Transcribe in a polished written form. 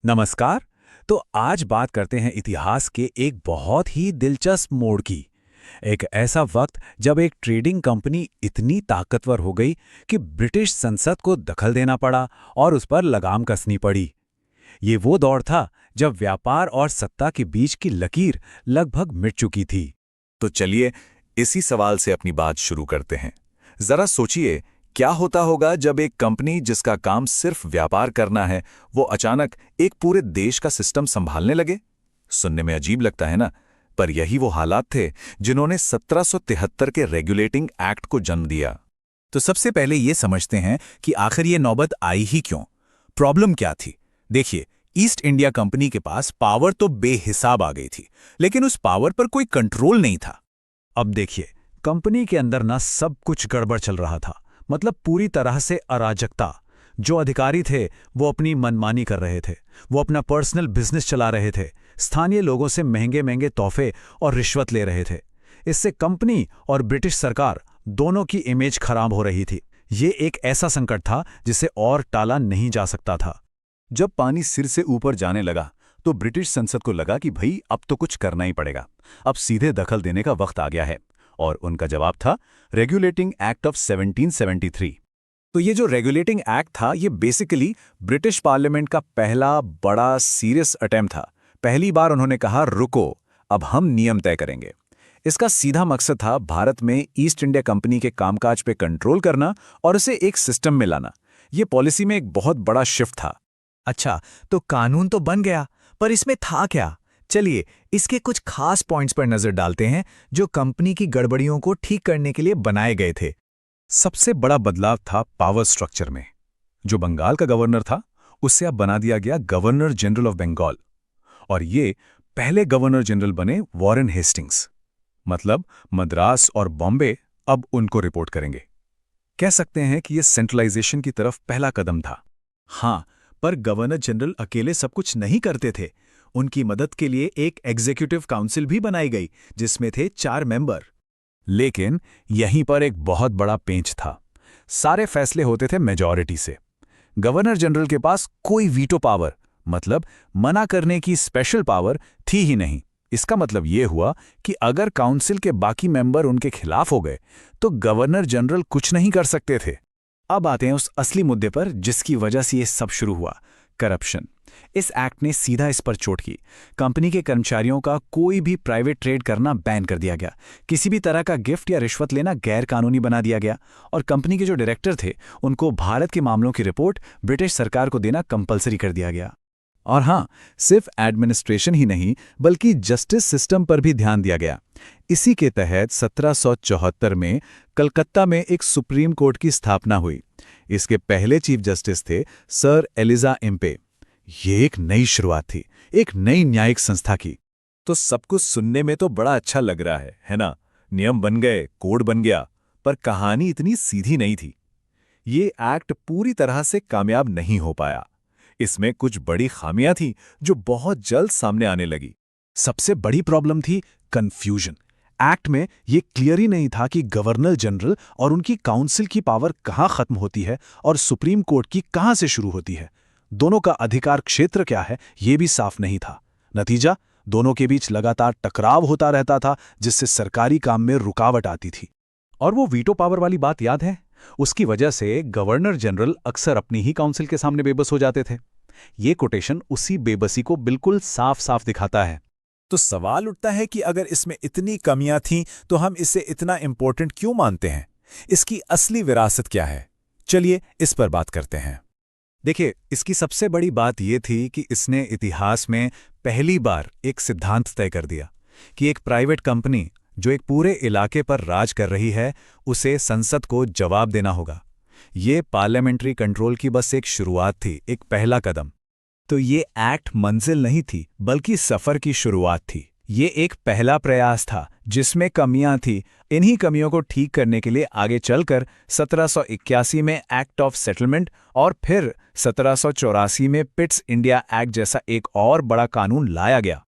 नमस्कार। तो आज बात करते हैं इतिहास के एक बहुत ही दिलचस्प मोड़ की। एक ऐसा वक्त जब एक ट्रेडिंग कंपनी इतनी ताकतवर हो गई कि ब्रिटिश संसद को दखल देना पड़ा और उस पर लगाम कसनी पड़ी। ये वो दौर था जब व्यापार और सत्ता के बीच की लकीर लगभग मिट चुकी थी। तो चलिए इसी सवाल से अपनी बात शुरू करते हैं। जरा सोचिए, क्या होता होगा जब एक कंपनी जिसका काम सिर्फ व्यापार करना है, वो अचानक एक पूरे देश का सिस्टम संभालने लगे। सुनने में अजीब लगता है ना, पर यही वो हालात थे जिन्होंने 1773 के रेगुलेटिंग एक्ट को जन्म दिया। तो सबसे पहले ये समझते हैं कि आखिर ये नौबत आई ही क्यों, प्रॉब्लम क्या थी। देखिए, ईस्ट इंडिया कंपनी के पास पावर तो बेहिसाब आ गई थी, लेकिन उस पावर पर कोई कंट्रोल नहीं था। अब देखिए, कंपनी के अंदर ना सब कुछ गड़बड़ चल रहा था। मतलब पूरी तरह से अराजकता। जो अधिकारी थे वो अपनी मनमानी कर रहे थे। वो अपना पर्सनल बिजनेस चला रहे थे। स्थानीय लोगों से महंगे महंगे तोहफे और रिश्वत ले रहे थे। इससे कंपनी और ब्रिटिश सरकार दोनों की इमेज खराब हो रही थी। ये एक ऐसा संकट था जिसे और टाला नहीं जा सकता था। जब पानी सिर से ऊपर जाने लगा तो ब्रिटिश संसद को लगा कि भाई अब तो कुछ करना ही पड़ेगा, अब सीधे दखल देने का वक्त आ गया है। और उनका जवाब था रेगुलेटिंग एक्ट ऑफ 1773। तो ये जो रेगुलेटिंग एक्ट था, ये बेसिकली ब्रिटिश पार्लियामेंट का पहला बड़ा सीरियस अटेम्प्ट था। पहली बार उन्होंने कहा, रुको, अब हम नियम तय करेंगे। इसका सीधा मकसद था भारत में ईस्ट इंडिया कंपनी के कामकाज पे कंट्रोल करना और उसे एक सिस्टम में लाना। ये पॉलिसी में एक बहुत बड़ा शिफ्ट था। अच्छा, तो कानून तो बन गया, पर इसमें था क्या? चलिए, इसके कुछ खास पॉइंट्स पर नजर डालते हैं जो कंपनी की गड़बड़ियों को ठीक करने के लिए बनाए गए थे। सबसे बड़ा बदलाव था पावर स्ट्रक्चर में। जो बंगाल का गवर्नर था, उससे अब बना दिया गया गवर्नर जनरल ऑफ बंगाल। और ये पहले गवर्नर जनरल बने वॉरेन हेस्टिंग्स। मतलब मद्रास और बॉम्बे अब उनको रिपोर्ट करेंगे। कह सकते हैं कि ये सेंट्रलाइजेशन की तरफ पहला कदम था। हाँ, पर गवर्नर जनरल अकेले सब कुछ नहीं करते थे। उनकी मदद के लिए एक एग्जीक्यूटिव काउंसिल भी बनाई गई, जिसमें थे 4 मेंबर। लेकिन यहीं पर एक बहुत बड़ा पेंच था। सारे फैसले होते थे मेजॉरिटी से। गवर्नर जनरल के पास कोई वीटो पावर, मतलब मना करने की स्पेशल पावर, थी ही नहीं। इसका मतलब ये हुआ कि अगर काउंसिल के बाकी मेंबर उनके खिलाफ हो गए तो गवर्नर जनरल कुछ नहीं कर सकते थे। अब आते हैं उस असली मुद्दे पर जिसकी वजह से ये सब शुरू हुआ, करप्शन। इस एक्ट ने सीधा इस पर चोट की। कंपनी के कर्मचारियों का कोई भी प्राइवेट ट्रेड करना बैन कर दिया गया। किसी भी तरह का गिफ्ट या रिश्वत लेना गैर कानूनी बना दिया गया। और कंपनी के जो डायरेक्टर थे, उनको भारत के मामलों की रिपोर्ट ब्रिटिश सरकार को देना कंपलसरी कर दिया गया। और हाँ, सिर्फ एडमिनिस्ट्रेशन ही नहीं बल्कि जस्टिस सिस्टम पर भी ध्यान दिया गया। इसी के तहत 1774 में कलकत्ता में एक सुप्रीम कोर्ट की स्थापना हुई। इसके पहले चीफ जस्टिस थे सर एलिजा इम्पे। ये एक नई शुरुआत थी, एक नई न्यायिक संस्था की। तो सब कुछ सुनने में तो बड़ा अच्छा लग रहा है ना? नियम बन गए, कोड बन गया, पर कहानी इतनी सीधी नहीं थी। ये एक्ट पूरी तरह से कामयाब नहीं हो पाया। इसमें कुछ बड़ी खामियां थी जो बहुत जल्द सामने आने लगी। सबसे बड़ी प्रॉब्लम थी कंफ्यूजन। एक्ट में ये क्लियर ही नहीं था कि गवर्नर जनरल और उनकी काउंसिल की पावर कहाँ खत्म होती है और सुप्रीम कोर्ट की कहाँ से शुरू होती है। दोनों का अधिकार क्षेत्र क्या है, ये भी साफ नहीं था। नतीजा, दोनों के बीच लगातार टकराव होता रहता था, जिससे सरकारी काम में रुकावट आती थी। और वो वीटो पावर वाली बात याद है? उसकी वजह से गवर्नर जनरल अक्सर अपनी ही काउंसिल के सामने बेबस हो जाते थे। ये कोटेशन उसी बेबसी को बिल्कुल साफ साफ दिखाता है। तो सवाल उठता है कि अगर इसमें इतनी कमियां थीं तो हम इसे इतना इंपॉर्टेंट क्यों मानते हैं? इसकी असली विरासत क्या है? चलिए इस पर बात करते हैं। देखिए, इसकी सबसे बड़ी बात यह थी कि इसने इतिहास में पहली बार एक सिद्धांत तय कर दिया कि एक प्राइवेट कंपनी जो एक पूरे इलाके पर राज कर रही है, उसे संसद को जवाब देना होगा। ये पार्लियामेंट्री कंट्रोल की बस एक शुरुआत थी, एक पहला कदम। तो ये एक्ट मंजिल नहीं थी, बल्कि सफर की शुरुआत थी। ये एक पहला प्रयास था जिसमें कमियां थी। इन्हीं कमियों को ठीक करने के लिए आगे चलकर 1781 में एक्ट ऑफ सेटलमेंट और फिर 1784 में पिट्स इंडिया एक्ट जैसा एक और बड़ा कानून लाया गया।